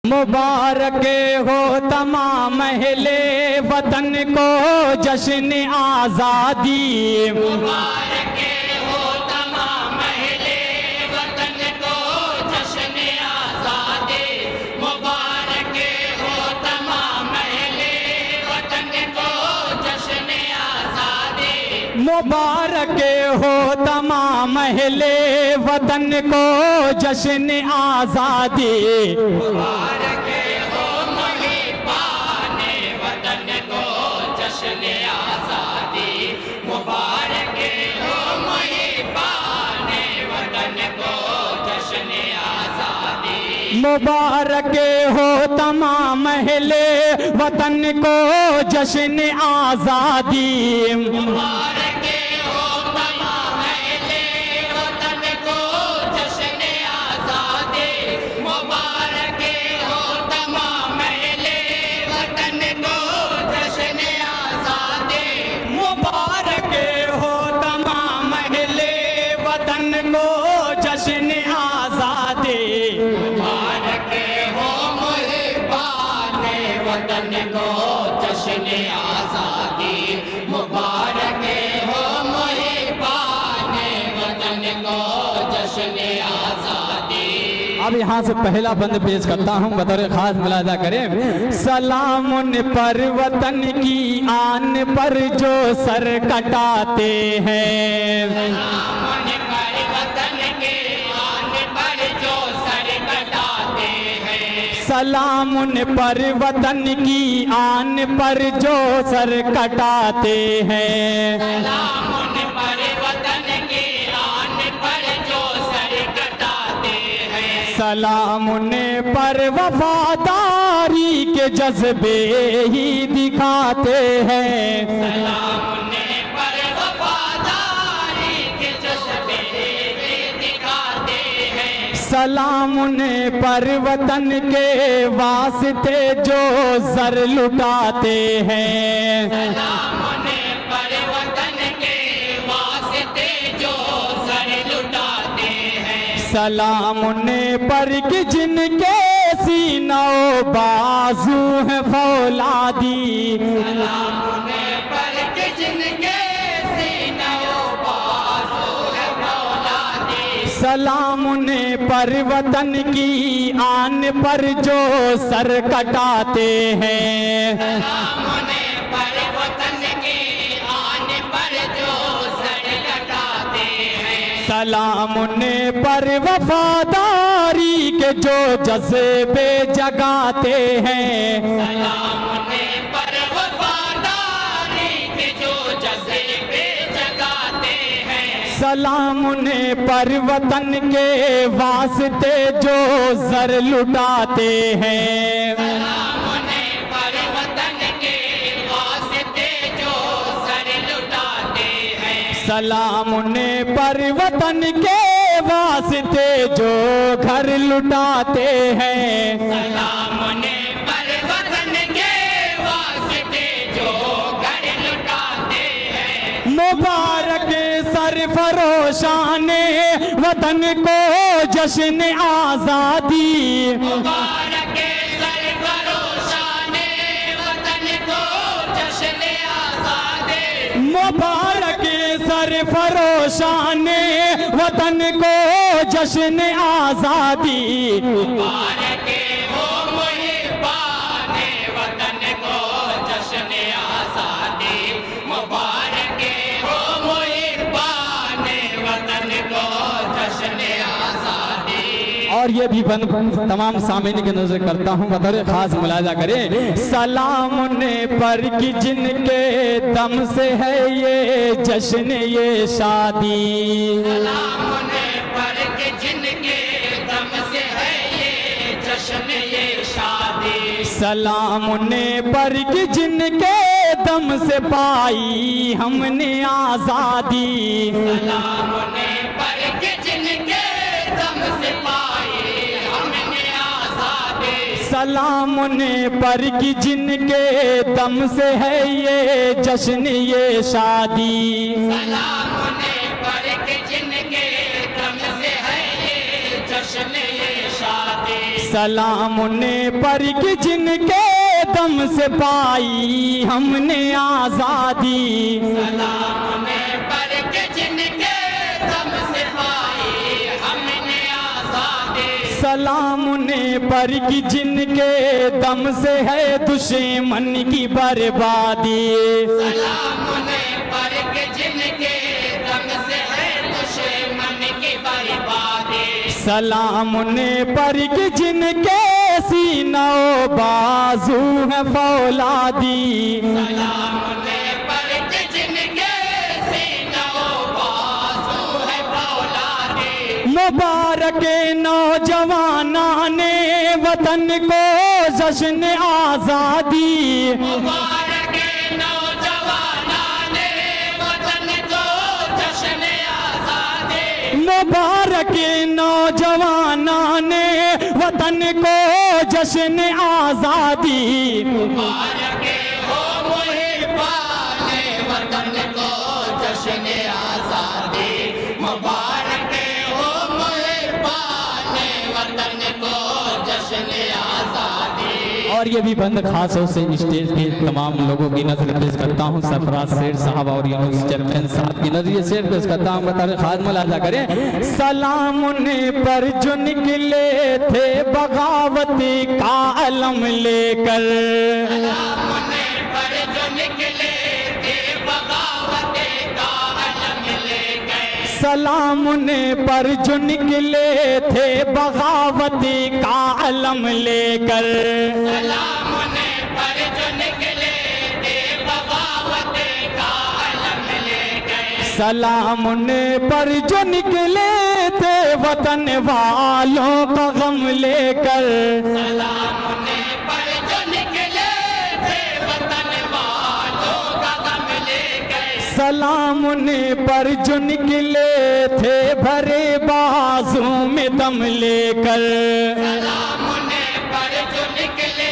मुबारक हो तमाम अहले वतन को जश्न आज़ादी। मुबारक हो तमाम अहले वतन को जश्न आज़ादी। मुबारक हो तमाम अहले वतन को जश्न आज़ादी। मुबारक हो तमाम अहले वतन को जश्न आज़ादी। मुबारक हो मुहिब्बाने वतन को जश्न आज़ादी। मुबारक हो मुहिब्बाने वतन को जश्न आज़ादी। मुबारक हो तमाम अहले वतन को जश्न आज़ादी। मुबारक हो तमाम अहले वतन को जश्न आज़ादी। मुबारक हो तमाम अहले वतन को जश्न आज़ादी। मुबारक हो तमाम अहले वतन को जश्न आज़ादी। मुबारक हो मुहिब्बाने वतन को जश्न आज़ादी। मुबारक हो मुहिब्बाने वतन को जश्न आज़ादी। अब यहाँ से पहला बंद पेश करता हूँ, बतौर खास मुलाजा करें। सलाम उन पर वतन की आन पर जो सर कटाते हैं। सलाम उन पर वतन के आन पर जो सर कटाते हैं। सलाम उन पर वतन की आन पर जो सर कटाते हैं। सलाम उन पर वतन के आन पर जो सर कटाते हैं। सलाम उन पर वफादारी के जज्बे ही दिखाते हैं। सलाम उन पर वफादारी के जज्बे दिखाते हैं। सलाम उन पर वतन के वास्ते जो सर लुटाते हैं। सलाम उन पर वतन के वास्ते जो सर लुटाते हैं। सलाम उन पर कि जिनके सीनों बाजू है फौलादी। सलाम उन पर कि जिनके सीनों बाजू है फौलादी। सलाम उन पर वतन की आन पर जो सर कटाते हैं। सलाम उन पर वतन के आन पर जो सर कटाते हैं। सलाम उन पर वफादारी के जो जज्बे जगाते हैं। सलाम उन पर वफादारी के जो जज्बे जगाते हैं। सलाम उन पर वतन के वास्ते जो सर लुटाते हैं। सलाम उन पर वतन के वास्ते जो सर लुटाते हैं। सलाम उन पर वतन के वास्ते जो घर लुटाते हैं। सलाम उन पर वतन के वास्ते जो घर लुटाते हैं। मुबारक सरफरोशान वतन को जश्न आज़ादी। मुबारक सरफरोशाने वतन को जश्न आज़ादी। मुबारक सरफरोशान वतन को जश्न आज़ादी। मुबारक हो मुहिब्बाने वतन को जश्न आज़ादी। मुबारक हो मुहिब्बाने वतन को जश्न आज़ादी। और ये भी बंद तमाम सामीन की नजर करता हूँ, बतौर खास मुलाजा करें। सलाम उन पर कि जिनके दम से है ये जश्न ये शादी। सलाम उन पर कि जिनके दम से है ये जश्न ये शादी। सलाम उन पर कि जिनके दम से पाई हमने आज़ादी। सलाम उन पर कि जिनके दम से पाई हमने आज़ादी। सलाम उन पर कि जिनके दम से है ये जश्न ये शादी। सलाम उन पर कि जिनके दम से है ये जश्न ये शादी। सलाम उन्हें पर कि जिनके दम से पाई हमने आजादी। सलाम उन्हें पर के जिनके दम से पाई हमने आजादी। सलाम उन्हें पर कि जिनके दम से है दुश्मन की बर्बादी। सलाम उन्हें पर के जिनके दम से है दुश्मन की बर्बादी। सलाम उन्हें पर कि जिनके सीना बाजू है फौलादी। सलाम उन्हें पर के जिनके सीना बाजू है फौलादी। मुबारक नौजवाना ने वतन को जश्न आजादी। मुबारक नौजवाना ने वतन को जश्न आजादी। मुबारक नौजवाना ने वतन को जश्न आजादी। मुबारक हो मुहिब्बाने वतन को जश्न आजादी। मुबारक हो मुहिब्बाने वतन को जश्न आजादी। और ये भी बंद खास हो से स्टेज पे तमाम लोगों की नजर पेश करता हूँ। सरफराज सेठ साहब और यूनुस चेयरमैन साहब की नजर शेर पेश करता हूँ। बता खास मुलाजा करें। सलाम उन्हें पर जो निकले थे बगावत का अलम लेकर। सलाम उन्हें पर जो निकले थे बगावत का अलम लेकर। सलाम उन्हें पर जो निकले थे बगावत का अलम लेकर। सलाम उन्हें पर जो निकले थे बगावत का अलम लेकर। सलाम उन्हें पर जो निकले थे वतन वालों का गम लेकर। सलाम उन्हें पर जो निकले थे वतन वालों का गम लेकर। सलाम उन्हें पर जो निकले थे भरे बाजू में दम लेकर। सलाम उन्हें पर जो निकले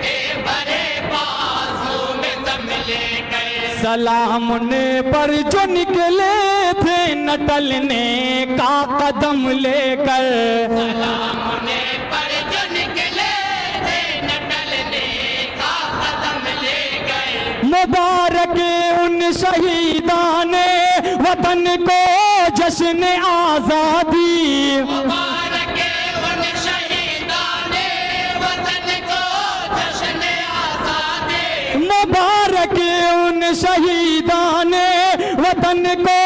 थे भरे बाजू में दम लेकर। सलाम उन्हें पर जो निकले थे न टलने का कदम लेकर। सलाम उन्हें पर जो निकले थे न टलने का कदम लेकर। मुबारक उन शहीदाने वतन को जश्न आजादी। मुबारक उन शहीदाने वतन को जश्न आजादी। मुबारक उन शहीदाने वतन को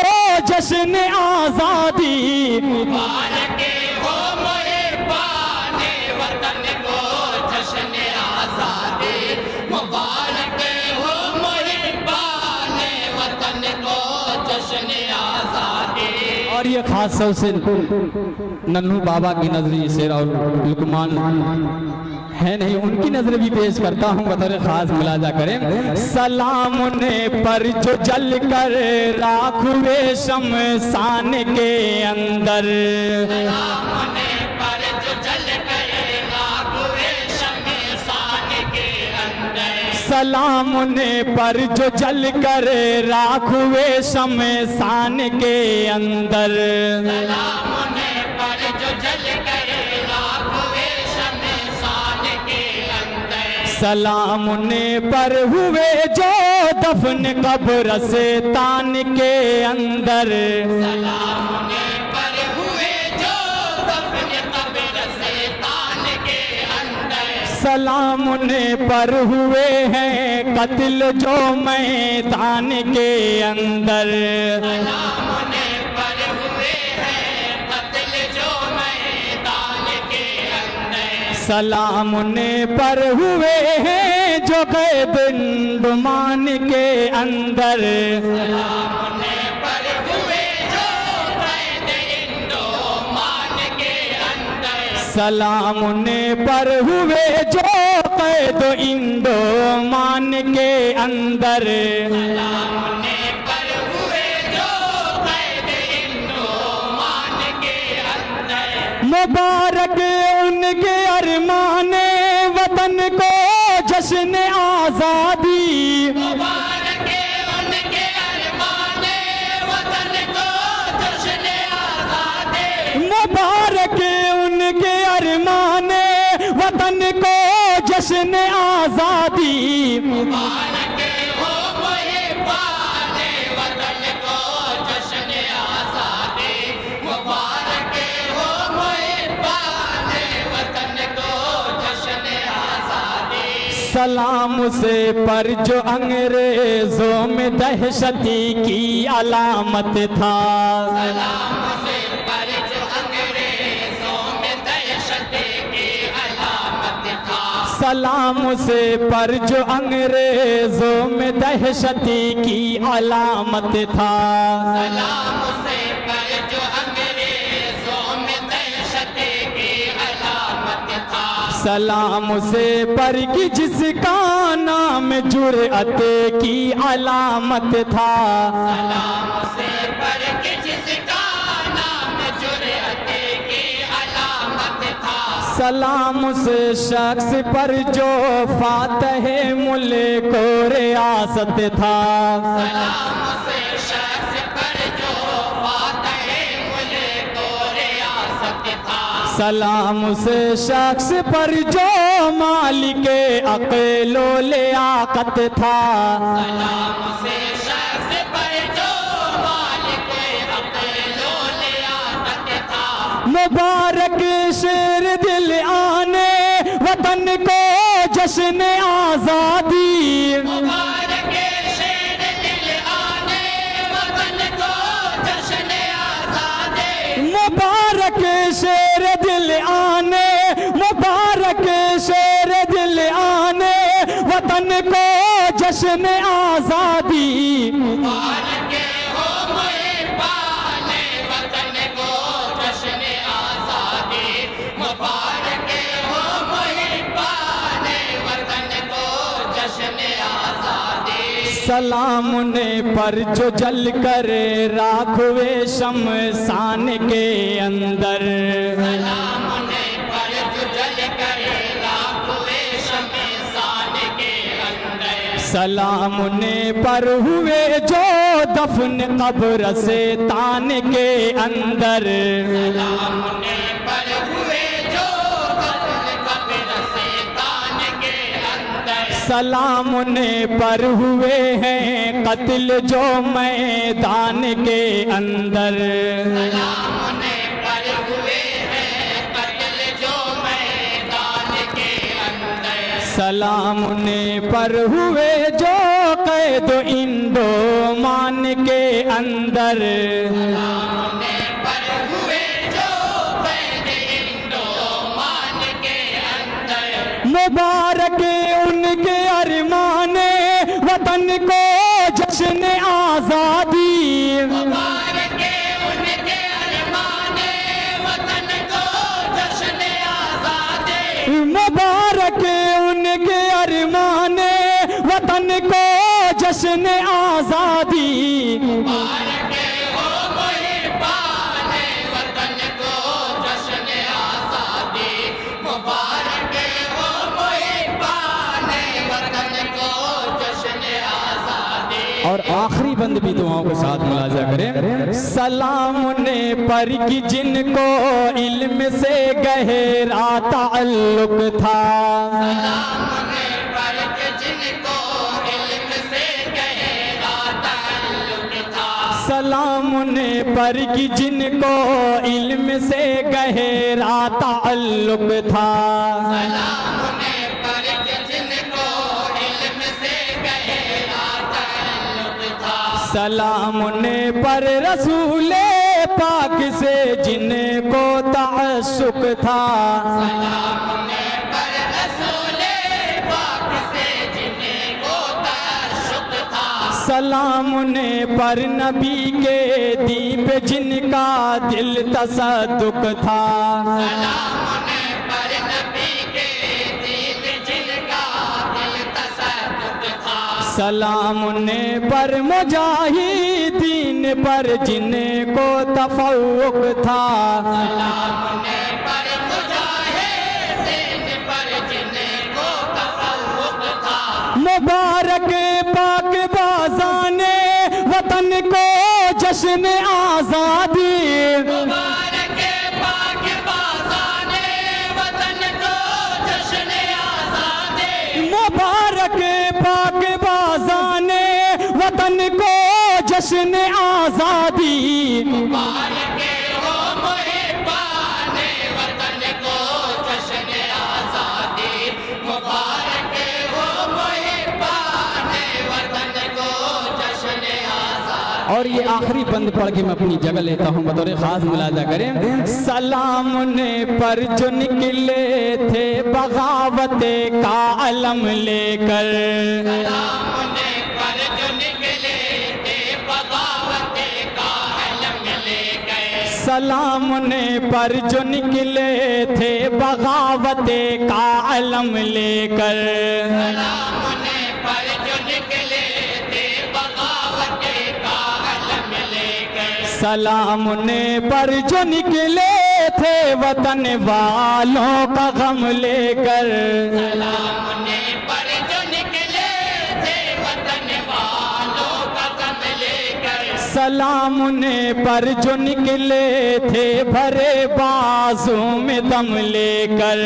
जश्न आजादी। मुबारक हो मुहिब्बाने वतन को जश्न आजादी। मुबारक हो मुहिब्बाने वतन को जश्न आजादी। और ये खास तौर से नन्हू बाबा की नजरी शेर और लुकमान है नहीं उनकी नजर भी पेश करता हूँ। बतौर खास मुलाजा करें। सलाम उन्हें पर जो जल कर राख हुए शमशान के अंदर। सलाम उन्हें पर जो जल कर राख हुए शमशान के अंदर। सलाम उन्हें पर जो जल कर राख हुए शमशान के अंदर। सलाम उन्हें पर जो जल कर राख हुए शमशान के अंदर। सलाम उन्हें पर हुए जो दफन कब्रिस्तान के अंदर। सलाम उन्हें पर हुए जो दफन कब्रिस्तान के अंदर। सलाम उन्हें पर हुए हैं कत्ल जो मैदान के अंदर। सलाम उन्हें पर हुए हैं कत्ल जो मैदान के अंदर। सलाम उन्हें पर हुए हैं जो कैद अंडमान के अंदर। सलाम उन्हें पर हुए जो कैद अंडमान के अंदर। सलाम उन्हें पर हुए जो कैद इंडोमान के अंदर। सलाम उन्हें पर हुए जो कैद इंडोमान के अंदर। मुबारक उनके अरमाने वतन को जश्न आजादी। मुबारक उनके अरमाने वतन को जश्न आजादी। मुबारक उनके अरमाने जश्न आजादी, मुबारक हो मुहिब्बाने वतन को जश्न आजादी, मुबारक हो मुहिब्बाने वतन को जश्न आजादी। सलाम से पर जो अंग्रेजों में दहशती की अलामत था, सलाम से पर जो अंग्रेजों में दहशत की अलामत था, सलाम से पर जो अंग्रेजों में दहशती की अलामत था, सलाम से पर जो अंग्रेजों में दहशत की अलामत था, सलाम से पर कि जिसका नाम जुर्अत की अलामत था, सलाम से पर कि जिसका नाम जुर्अत की अलामत था, सलाम से शख्स पर जो फातह मुल्क को रियासत था, सलाम से शख्स पर जो फातह मुल्क को रियासत था, सलाम से शख्स पर जो मालिक अक़ल व लियाक़त था, सलाम से शख्स पर जो मालिक अक़ल व लियाक़त था, मुबारक शेर दिल आने वतन को जश्न आज़ादी, मुबारक शेर दिल आने वतन को जश्न आज़ादी, मुबारक शेर दिल आने, मुबारक शेर दिल आने वतन को जश्न आज़ादी, मुबारक हो मुहिब्बाने वतन को जश्न आज़ादी, मुबारक हो मुहिब्बाने वतन को जश्न आज़ादी। सलाम ने पर जो जल कर राख हुए शमशान के अंदर, सलाम ने पर जो जल कर राख हुए शमशान के अंदर, सलाम ने पर हुए जो दफन कब्र से तान के अंदर, सलाम ने पर हुए जो दफन कब्र से तान के अंदर, सलाम ने पर हुए हैं कत्ल जो मैदान के अंदर, सलाम ने पर हुए हैं कत्ल जो मैदान के अंदर, सलाम ने पर हुए जो कैद इंडो मान के अंदर, सलाम ने पर हुए जो कैद इंडोमान के अंदर, मुबारक उनके अरमाने वतन को जश्न आज़ादी, मुबारक उनके अरमाने वतन को जश्न आज़ादी, मुबारक उनके अरमाने वतन को जश्न आज़ादी, मुबारक हो मुहिब्बाने वतन को जश्न आज़ादी, मुबारक हो मुहिब्बाने वतन को जश्न आज़ादी। और आखिरी बंद भी दुआओं के साथ मुलाजा करें। सलाम ने पर कि जिनको इल्म से गहरा ताल्लुक था, सलाम ने पर कि जिनको इल्म से गहरा ताल्लुक था, सलाम ने पर कि जिनको इल्म से गहरा ताल्लुक था, सलाम ने पर कि जिनको इल्म से गहरा ताल्लुक था, सलाम ने पर रसूले पाक से जिनको ताअस्सुक था, सलाम ने पर रसूले पाक से जिनको ताअस्सुक था, सलाम ने पर नबी के दीप जिनका दिल तसद्दुक था, सलाम ने पर नबी के दीन जिनका दिल तसद्दुक था, सलाम ने पर मुजाहिदीन पर जिनको तफव्वुक था, सलाम ने पर मुजाहिदीन पर जिनको तफव्वुक था, मुबारक पाक बाज़ाने वतन को जश्न आज़ादी, मुबारक पाक बाज़ाने वतन को जश्न आज़ादी, और ये आखिरी बंद पढ़ के मैं अपनी जगह लेता हूँ, बतौर खास मुलाजा करें। सलाम ने पर जो निकले थे बगावत का अलम लेकर, सलाम ने पर जो निकले थे बगावत का अलम लेकर, सलाम ने पर जो निकले थे बगावत का अलम लेकर, सलाम ने पर जो निकले थे बगावत का अलम लेकर, सलाम ने पर जो निकले थे वतन वालों का गम लेकर, सलाम ने पर जो निकले थे वतन वालों का गम लेकर, सलाम ने पर जो निकले थे भरे बाजू में दम लेकर,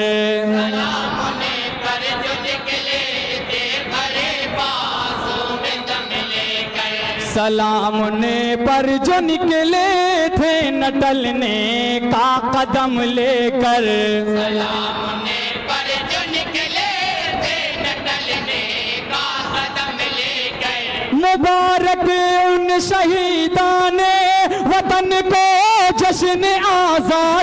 सलाम ने पर जो निकले थे भरे बाजों में दम लेकर, सलाम ने पर जो निकले थे न टलने का कदम लेकर, सलाम ने पर जो निकले थे न टलने का कदम लेकर, मुबारक उन शहीदान वतन को जश्न आजाद